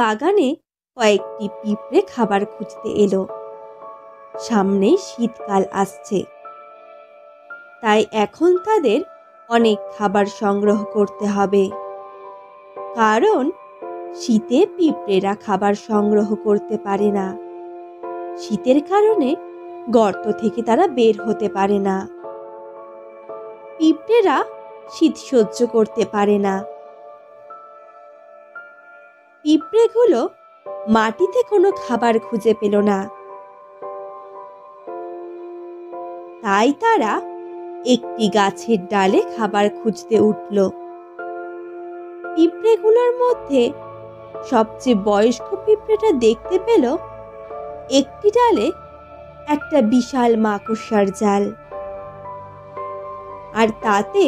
বাগানে কয়েকটি পিঁপড়ে খাবার খুঁজতে এলো। সামনে শীতকাল আসছে, তাই এখন তাদের অনেক খাবার সংগ্রহ করতে হবে, কারণ শীতে পিঁপড়েরা খাবার সংগ্রহ করতে পারে না। শীতের কারণে গর্ত থেকে তারা বের হতে পারে না। পিঁপড়েরা শীত সহ্য করতে পারে না। পিঁপড়েগুলো মাটিতে কোনো খাবার খুঁজে পেল না, তাই তারা একটি গাছের ডালে খাবার খুঁজতে উঠল। পিঁপড়েগুলোর মধ্যে সবচেয়ে বয়স্ক পিঁপড়েটা দেখতে পেল একটি ডালে একটা বিশাল মাকড়সার জাল, আর তাতে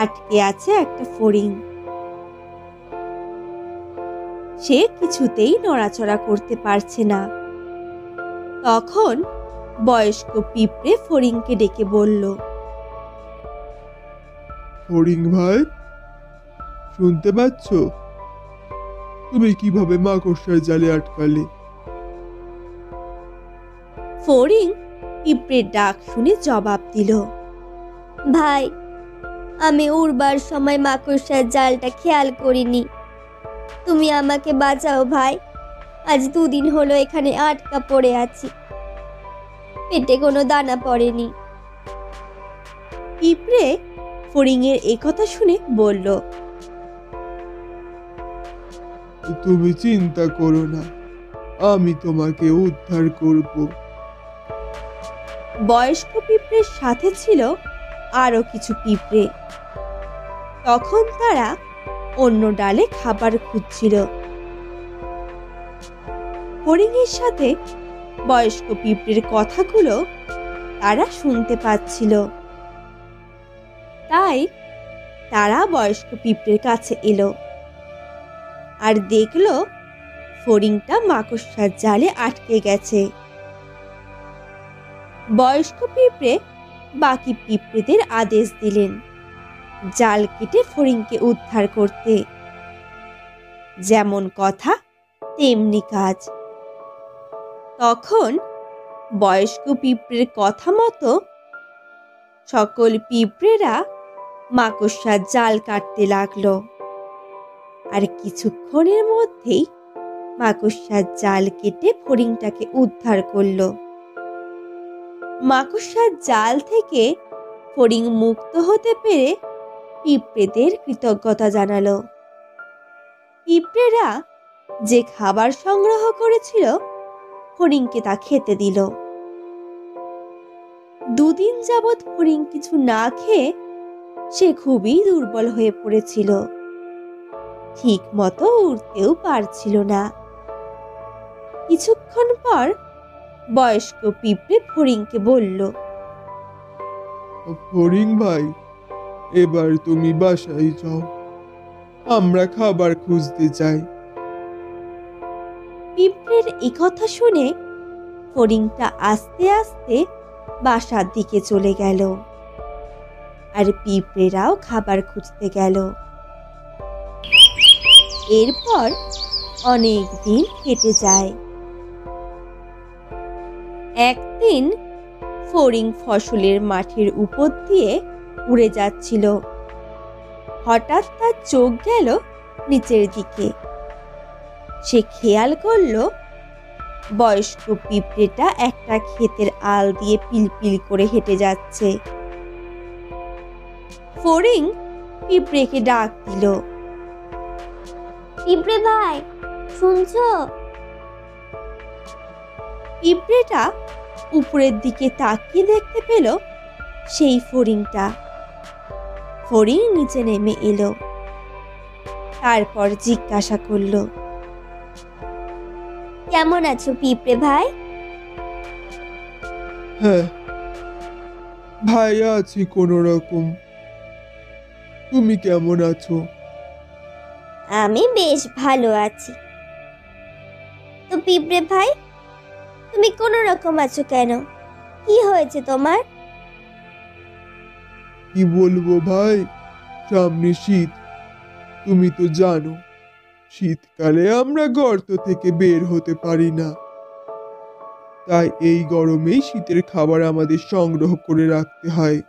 আটকে আছে একটা ফড়িং। সে কিছুতেই নড়াচড়া করতে পারছে না। তখন বয়স্ক পিঁপড়ে ফড়িংকে ডেকে বলল, ফড়িং ভাই, শুনতে পাচ্ছ? তুমি কিভাবে মাকড়সার জালে আটকালে? ফড়িং পিঁপড়ের ডাক শুনে জবাব দিল, ভাই, আমি উড়বার সময় মাকড়সার জালটা খেয়াল করিনি। তুমি আমাকে বাঁচাও ভাই, আজ 2 দিন হলো এখানে আটকা পড়ে আছি, পেটে কোনো দানা পড়েনি। পিঁপড়ে ফড়িংয়ের একথা শুনে বলল, তুমি চিন্তা করো না, আমি তোমাকে উদ্ধার করব। বয়স্ক পিঁপড়ের সাথে ছিল আরো কিছু পিঁপড়ে। তখন তারা অন্য ডালে খাবার খুঁজছিল। ফড়িংয়ের সাথে বয়স্ক পিঁপড়ের কথাগুলো তারা শুনতে পাচ্ছিল, তাই তারা বয়স্ক পিঁপড়ের কাছে এলো আর দেখলো ফড়িংটা মাকড়সার জালে আটকে গেছে। বয়স্ক পিঁপড়ে বাকি পিঁপড়েদের আদেশ দিলেন জাল কেটে ফড়িংকে উদ্ধার করতে। যেমন কথা তেমনি কাজ। তখন বয়স্ক পিঁপড়ের কথা মতো সকল পিঁপড়েরা মাকড়সার জাল কাটতে লাগলো, আর কিছুক্ষণের মধ্যেই মাকড়সার জাল কেটে ফড়িংটাকে উদ্ধার করলো। মাকড়সার জাল থেকে ফড়িং মুক্ত হতে পেরে পিঁপড়েদের কৃতজ্ঞতা জানালো। পিঁপড়েরা যে খাবার সংগ্রহ করেছিল ফড়িংকে তা খেতে দিল। 2 দিন যাবৎ ফড়িং কিছু না খেয়ে সে খুবই দুর্বল হয়ে পড়েছিল, ঠিক মতো উড়তেও পারছিল না। কিছুক্ষণ পর বয়স্ক পিঁপড়ে ফড়িংকে বলল, ফড়িং ভাই, এবার তুমি বাসায় যাও, আমরা খাবার খুঁজতে চাই। পিঁপড়ের এই কথা শুনে ফড়িংটা আস্তে আস্তে বাসার দিকে চলে গেল, আর পিঁপড়েরাও খাবার খুঁজতে গেল। এরপর অনেক দিন কেটে যায়। একদিন ফড়িং ফসলের মাঠের উপর দিয়ে উড়ে যাচ্ছিল। হঠাৎ তার চোখ গেল নিচের দিকে। সে খেয়াল করলো বয়স্ক পিঁপড়েটা একটা ক্ষেতের আল দিয়ে পিলপিল করে হেঁটে যাচ্ছে। ফড়িং পিঁপড়েকে ডাক দিল, পিঁপড়ে ভাই, শুনছো? পিঁপড়েটা উপরের দিকে তাকিয়ে দেখতে পেল সেই ফড়িংটা। ফড়িং নিচে নেমে এলো, তারপর জিজ্ঞাসা করলো, কেমন আছো পিঁপড়ে ভাই? হ্যাঁ ভাই, আছি কোনো রকম। তুমি কেমন আছো? আমি বেশ ভালো আছি। তো পিঁপড়ে ভাই, তুমি কোনো রকম আছো কেন? কি হয়েছে তোমার? কি বলবো ভাই, সামনে শীত, তুমি তো জানো শীতকালে আমরা গর্ত থেকে বের হতে পারি না, তাই এই গরমেই শীতের খাবার আমাদের সংগ্রহ করে রাখতে হয়।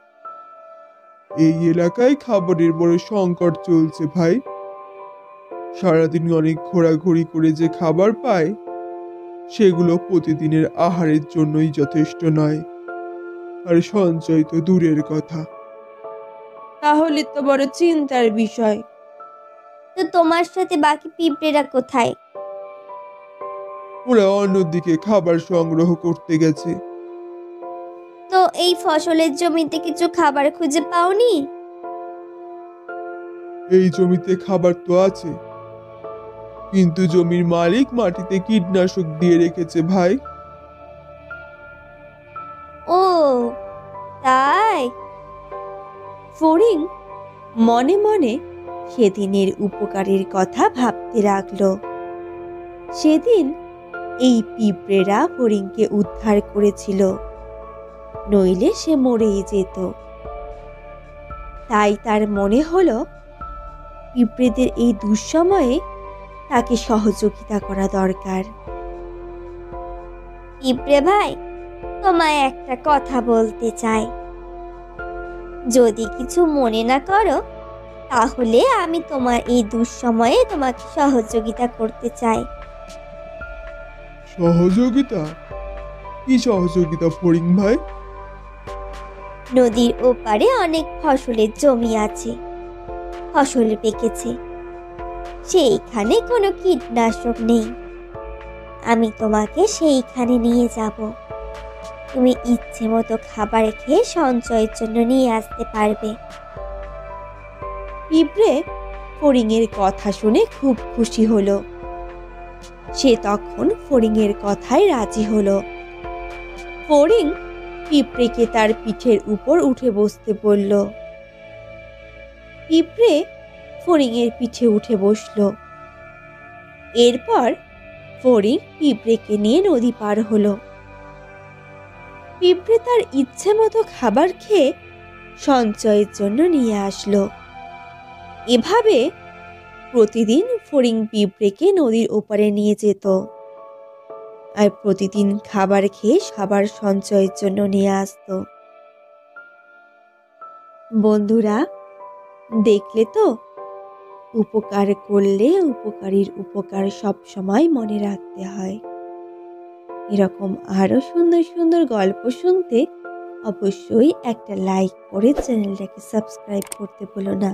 এই এলাকায় খাবারের বড় সংকট চলছে ভাই। সারাদিন অনেক ঘোরাঘুরি করে যে খাবার পায় সেগুলো প্রতিদিনের আহারের জন্যই যথেষ্ট নয়, আর সঞ্চয় তো দূরের কথা। তাহলে তো বড় চিন্তার বিষয়। তো তোমার সাথে বাকি পিঁপড়েরা কোথায়? ওরা অন্যদিকে খাবার সংগ্রহ করতে গেছে। তো এই ফসলের জমিতে কিছু খাবার খুঁজে পাওনি? এই জমিতে খাবার তো আছে, কিন্তু জমির মালিক মাটিতে কীটনাশক দিয়ে রেখেছে ভাই। ও তাই? ফড়িং মনে মনে সেদিনের উপকারের কথা ভাবতে লাগলো। সেদিন এই পিঁপড়েরা ফড়িংকে উদ্ধার করেছিল, নইলে সে মরেই যেত। তাই তার মনে হলো পিঁপড়েদের এই দুঃসময়ে তাকে সহযোগিতা করা দরকার। পিঁপড়ে ভাই, তোমায় একটা কথা বলতে চাই। যদি কিছু মনে না করো, তাহলে আমি তোমার এই দুঃসময়ে তোমাকে সহযোগিতা করতে চাই। সহযোগিতা? কি সহযোগিতা ফড়িং ভাই? নদীর ওপারে অনেক ফসলের জমি আছে, ফসল পেকেছে, সেইখানে কোনো কীটনাশক নেই। আমি তোমাকে সেইখানে নিয়ে যাব। তুমি ইচ্ছে মতো খাবার খেয়ে সঞ্চয়ের জন্য নিয়ে আসতে পারবে। পিঁপড়ে ফড়িংয়ের কথা শুনে খুব খুশি হলো। সে তখন ফড়িংয়ের কথায় রাজি হলো। ফড়িং পিঁপড়েকে তার পিঠের উপর উঠে বসতে বলল। পিঁপড়ে ফড়িংয়ের পিঠে উঠে বসলো। এরপর ফড়িং পিঁপড়েকে নিয়ে নদী পার হলো। পিঁপড়ে তার ইচ্ছে মতো খাবার খেয়ে সঞ্চয়ের জন্য নিয়ে আসলো। এভাবে প্রতিদিন ফড়িং পিঁপড়েকে নদীর ওপারে নিয়ে যেত, আর প্রতিদিন খাবার খেয়ে খাবার সঞ্চয়ের জন্য নিয়ে আসতো। বন্ধুরা, দেখলে তো, উপকার করলে উপকারীর উপকার সব সময় মনে রাখতে হয়। এরকম আরো সুন্দর সুন্দর গল্প শুনতে অবশ্যই একটা লাইক করে চ্যানেলটাকে সাবস্ক্রাইব করতে ভুলো না।